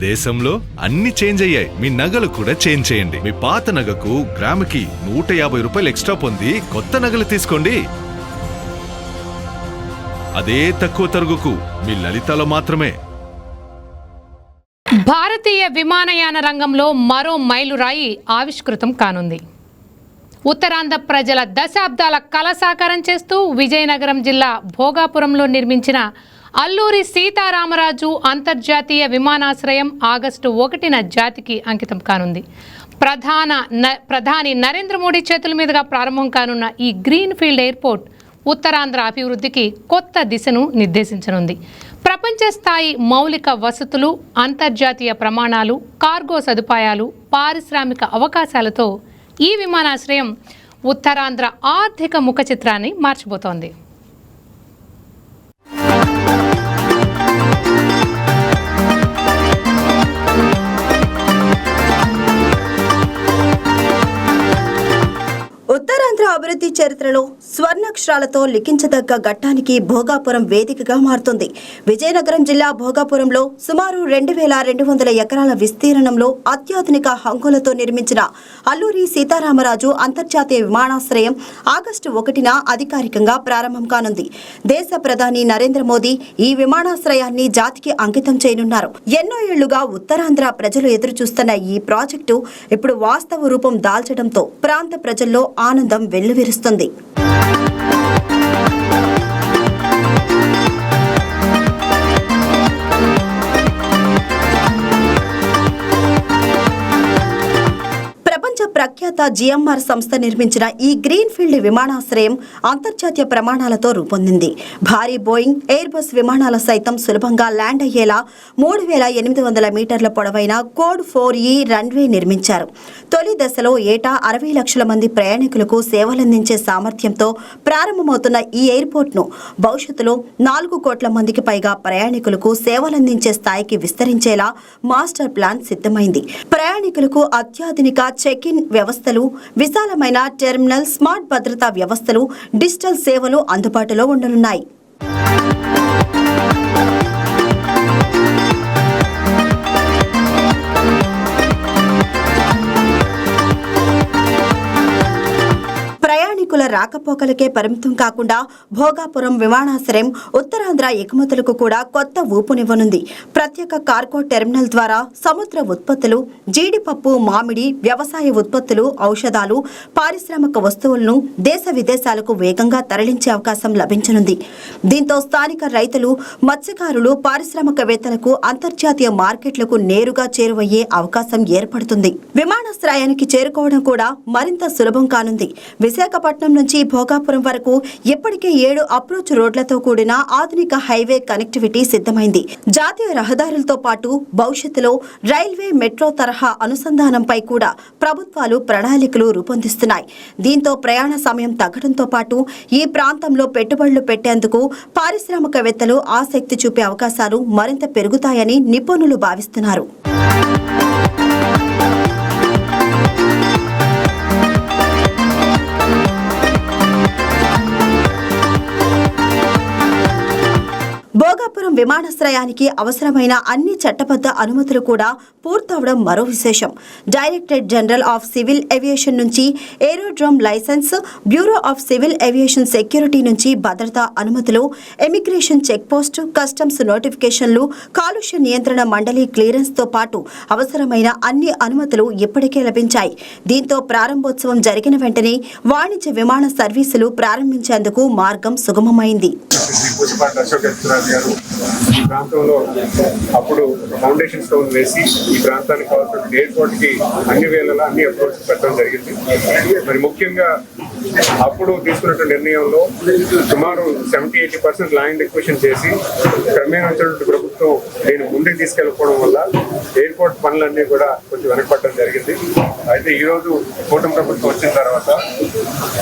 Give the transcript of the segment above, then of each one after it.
దేశంలో అన్ని చేంజ్ అయ్యాయి, మీ నగలు కూడా చేంజ్ చేయండి. మీ పాత నగకు గ్రాముకి 150 రూపాయలు ఎక్స్ట్రా పొంది కొత్త నగలు తీసుకోండి. అదే తక్కువ తరుగుకు మీ లలితలో మాత్రమే. భారతీయ విమానయాన రంగంలో మరో మైలురాయి ఆవిష్కృతం కానుంది. ఉత్తరాంధ్ర ప్రజల దశాబ్దాల కల సాకారం చేస్తూ విజయనగరం జిల్లా భోగాపురంలో నిర్మించిన అల్లూరి సీతారామరాజు అంతర్జాతీయ విమానాశ్రయం ఆగస్టు 1న జాతికి అంకితం కానుంది. ప్రధాని నరేంద్ర మోడీ చేతుల మీదుగా ప్రారంభం కానున్న ఈ గ్రీన్ ఫీల్డ్ ఎయిర్పోర్ట్ ఉత్తరాంధ్ర అభివృద్ధికి కొత్త దిశను నిర్దేశించనుంది. ప్రపంచ స్థాయి మౌలిక వసతులు, అంతర్జాతీయ ప్రమాణాలు, కార్గో సదుపాయాలు, పారిశ్రామిక అవకాశాలతో ఈ విమానాశ్రయం ఉత్తరాంధ్ర ఆర్థిక ముఖ చిత్రాన్ని మార్చబోతోంది. ఉత్తరాంధ్ర అభివృద్ధి చరిత్రలో స్వర్ణాక్షరాలతో లిఖించదగ్గ ఘట్టానికి భోగాపురం వేదికగా మారుతుంది. విజయనగరం జిల్లా భోగాపురంలో సుమారు 2200 ఎకరాల విస్తీర్ణంలో అత్యాధునిక హంగులతో నిర్మించిన అల్లూరి సీతారామరాజు అంతర్జాతీయ విమానాశ్రయం ఆగస్టు 1న అధికారికంగా ప్రారంభం కానుంది. దేశ ప్రధాని నరేంద్ర మోదీ ఈ విమానాశ్రయాన్ని జాతికి అంకితం చేయనున్నారు. ఎన్నో ఏళ్లుగా ఉత్తరాంధ్ర ప్రజలు ఎదురుచూస్తున్న ఈ ప్రాజెక్టు ఇప్పుడు వాస్తవ రూపం దాల్చడంతో ప్రాంత ప్రజల్లో ఆనందం వెల్లువిరుస్తుంది. ప్రఖ్యాత జిఎంఆర్ సంస్థ నిర్మించిన ఈ గ్రీన్ ఫీల్డ్ విమానాశ్రయం అంతర్జాతీయ ప్రమాణాలతో రూపొందింది. భారీ బోయింగ్, ఎయిర్ బస్ విమానాల సైతం సులభంగా ల్యాండ్ అయ్యేలా 3800 మీటర్ల పొడవైన కోడ్ 4E రన్వే నిర్మించారు. తొలి దశలో ఏటా 60 లక్షల మంది ప్రయాణికులకు సేవలందించే సామర్థ్యంతో ప్రారంభమవుతున్న ఈ ఎయిర్పోర్ట్ను భవిష్యత్తులో 4 కోట్ల మందికి పైగా ప్రయాణికులకు సేవలందించే స్థాయికి విస్తరించేలా మాస్టర్ ప్లాన్ సిద్ధమైంది. ప్రయాణికులకు అత్యాధునిక చెక్ ఇన్ వ్యవస్థలు, విశాలమైన టెర్మినల్, స్మార్ట్ భద్రతా వ్యవస్థలు, డిజిటల్ సేవలు అందుబాటులో ఉండనున్నాయి. ప్రయాణికుల రాకపోకలకే పరిమితం కాకుండా భోగాపురం విమానాశ్రయం ఉత్తరాంధ్ర ఎగుమతులకు కూడా కొత్త ఊపునివ్వనుంది. ప్రత్యేక కార్గో టెర్మినల్ ద్వారా సముద్ర ఉత్పత్తులు, జీడిపప్పు, మామిడి, వ్యవసాయ ఉత్పత్తులు, ఔషధాలు, పారిశ్రామిక వస్తువులను దేశ విదేశాలకు వేగంగా తరలించే అవకాశం లభించనుంది. దీంతో స్థానిక రైతులు, మత్స్యకారులు, పారిశ్రామికవేత్తలకు అంతర్జాతీయ మార్కెట్లకు నేరుగా చేరువయ్యే అవకాశం ఏర్పడుతుంది. విమానాశ్రయానికి చేరుకోవడం కూడా మరింత సులభం కానుంది. విశాఖపట్నం నుంచి భోగాపురం వరకు ఇప్పటికే 7 అప్రోచ్ రోడ్లతో కూడిన ఆధునిక హైవే కనెక్టివిటీ సిద్ధమైంది. జాతీయ రహదారులతో పాటు భవిష్యత్తులో రైల్వే, మెట్రో తరహా అనుసంధానంపై కూడా ప్రభుత్వాలు ప్రణాళికలు రూపొందిస్తున్నాయి. దీంతో ప్రయాణ సమయం తగ్గడంతో పాటు ఈ ప్రాంతంలో పెట్టుబడులు పెట్టేందుకు పారిశ్రామికవేత్తలు ఆసక్తి చూపే అవకాశాలు మరింత పెరుగుతాయని నిపుణులు భావిస్తున్నారు. భోగాపురం విమానాశ్రయానికి అవసరమైన అన్ని చట్టబద్ధ అనుమతులు కూడా పూర్తవడం మరో విశేషం. Directorate general of civil aviation నుంచి aerodrome licence, bureau of civil aviation security నుంచి భద్రతా అనుమతులు, ఎమిగ్రేషన్ చెక్పోస్ట్, కస్టమ్స్ నోటిఫికేషన్లు, కాలుష్య నియంత్రణ మండలి క్లియరెన్స్తో పాటు అవసరమైన అన్ని అనుమతులు ఇప్పటికే లభించాయి. దీంతో ప్రారంభోత్సవం జరిగిన వెంటనే వాణిజ్య విమాన సర్వీసులు ప్రారంభించేందుకు మార్గం సుగమమైంది. ఈ ప్రాంతంలో అప్పుడు ఫౌండేషన్ స్టోన్ వేసి ఈ ప్రాంతానికి కావాల్సిన ఎయిర్పోర్ట్ కి అన్ని వేళలా అన్ని అప్రోచ్ పెట్టడం జరిగింది. మరి ముఖ్యంగా అప్పుడు తీసుకున్నటువంటి నిర్ణయంలో సుమారు 70-80% ల్యాండ్ ఎక్విజిషన్ చేసి క్రమేణా వచ్చినటువంటి ప్రభుత్వం దీన్ని ముందుకు తీసుకెళ్ళిపోవడం వల్ల ఎయిర్పోర్ట్ పనులన్నీ కూడా కొంచెం వెనకపడడం జరిగింది. అయితే ఈరోజు కూటమి ప్రభుత్వం వచ్చిన తర్వాత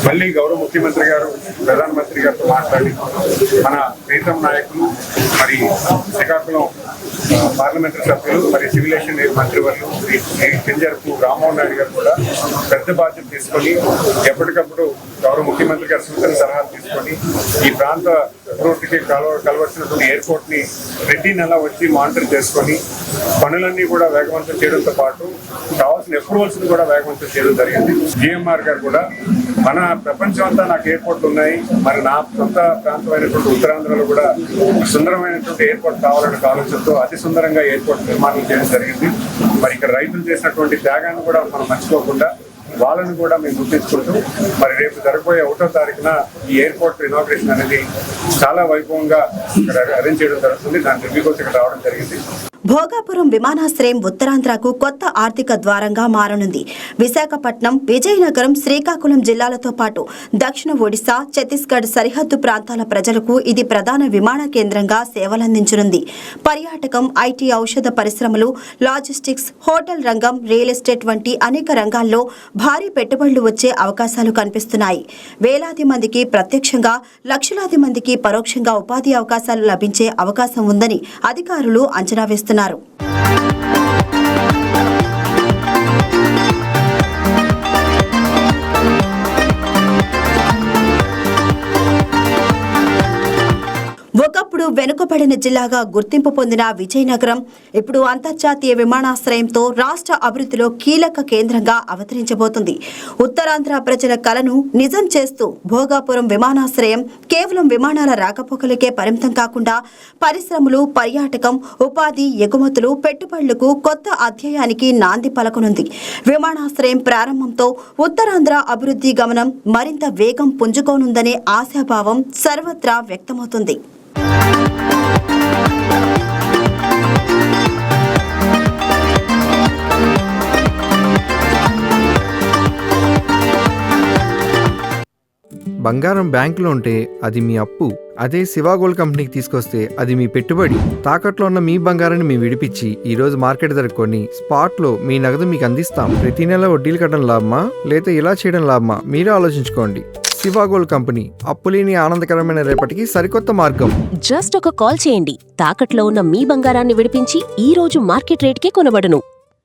మళ్ళీ గౌరవ ముఖ్యమంత్రి గారు ప్రధానమంత్రి గారితో మాట్లాడి మన ప్రీతం నాయకులు మరి శ్రీకాకుళం పార్లమెంటరీ సభ్యులు మరి సివిలేషన్ మంత్రివర్యులు శ్రీ కింజరపు రామ్మోహన్ నాయుడు గారు కూడా పెద్ద బాధ్యత తీసుకొని ఎప్పటికప్పుడు గౌరవ ముఖ్యమంత్రి గారి సూచన సలహాలు తీసుకొని ఈ ప్రాంత అభివృద్ధికి కలవలసినటువంటి ఎయిర్పోర్ట్ ని ప్రతి నెల వచ్చి మానిటర్ చేసుకొని పనులన్నీ కూడా వేగవంతం చేయడంతో పాటు కావాల్సిన అప్రూవల్స్ ని కూడా వేగవంతం చేయడం జరిగింది. జిఎంఆర్ గారు కూడా మన ప్రపంచం అంతా నాకు ఎయిర్పోర్ట్లు ఉన్నాయి, మరి నా సొంత ప్రాంతమైనటువంటి ఉత్తరాంధ్రలో కూడా సుందరమైనటువంటి ఎయిర్పోర్ట్ కావాలనే ఆలోచనతో అతి సుందరంగా ఎయిర్పోర్ట్ నిర్మాణం చేయడం జరిగింది. మరి ఇక్కడ రైతులు చేసినటువంటి త్యాగాన్ని కూడా మనం మర్చిపోకుండా వాళ్ళని కూడా మేము గుర్తించుకుంటూ మరి రేపు జరగబోయే 1వ తారీఖున ఈ ఎయిర్పోర్ట్ ఇనాగ్రేషన్ అనేది చాలా వైభవంగా ఇక్కడ అరేంజ్ చేయడం జరుగుతుంది. దాని రివ్యూ కోసం ఇక్కడ రావడం జరిగింది. భోగాపురం విమానాశ్రయం ఉత్తరాంధ్రకు కొత్త ఆర్థిక ద్వారంగా మారనుంది. విశాఖపట్నం, విజయనగరం, శ్రీకాకుళం జిల్లాలతో పాటు దక్షిణ ఒడిశా, ఛత్తీస్గఢ్ సరిహద్దు ప్రాంతాల ప్రజలకు ఇది ప్రధాన విమాన కేంద్రంగా సేవలందించనుంది. పర్యాటకం, ఐటీ, ఔషధ పరిశ్రమలు, లాజిస్టిక్స్, హోటల్ రంగం, రియల్ ఎస్టేట్ వంటి అనేక రంగాల్లో భారీ పెట్టుబడులు వచ్చే అవకాశాలు కనిపిస్తున్నాయి. వేలాది మందికి ప్రత్యక్షంగా, లక్షలాది మందికి పరోక్షంగా ఉపాధి అవకాశాలు లభించే అవకాశం ఉందని అధికారులు అంచనా వేస్తున్నారు. ఒకప్పుడు వెనుకబడిన జిల్లాగా గుర్తింపు పొందిన విజయనగరం ఇప్పుడు అంతర్జాతీయ విమానాశ్రయంతో రాష్ట్ర అభివృద్ధిలో కీలక కేంద్రంగా అవతరించబోతుంది. ఉత్తరాంధ్ర ప్రజల కలను నిజం చేస్తూ భోగాపురం విమానాశ్రయం కేవలం విమానాల రాకపోకలకే పరిమితం కాకుండా పరిశ్రమలు, పర్యాటకం, ఉపాధి, ఎగుమతులు, పెట్టుబడులకు కొత్త అధ్యాయానికి నాంది పలకనుంది. విమానాశ్రయం ప్రారంభంతో ఉత్తరాంధ్ర అభివృద్ధి గమనం మరింత వేగం పుంజుకోనుందనే ఆశాభావం సర్వత్రా వ్యక్తమవుతుంది. బంగారం బ్యాంకులో ఉంటే అది మీ అప్పు, అదే శివా గోల్డ్ కంపెనీకి తీసుకొస్తే అది మీ పెట్టుబడి. తాకట్లో ఉన్న మీ బంగారాన్ని మేము విడిపించి ఈ రోజు మార్కెట్ ధర కొని స్పాట్లో మీ నగదు మీకు అందిస్తాం. ప్రతి నెల వడ్డీలు కట్టడం లాభమా లేదా ఇలా చేయడం లాభమా మీరే ఆలోచించుకోండి. శివా గోల్డ్ కంపెనీ, అప్పులేని ఆనందకరమైన రేపటికి సరికొత్త మార్గం. జస్ట్ ఒక కాల్ చేయండి. తాకట్లో ఉన్న మీ బంగారాన్ని విడిపించి ఈ రోజు మార్కెట్ రేట్కే కొనబడును.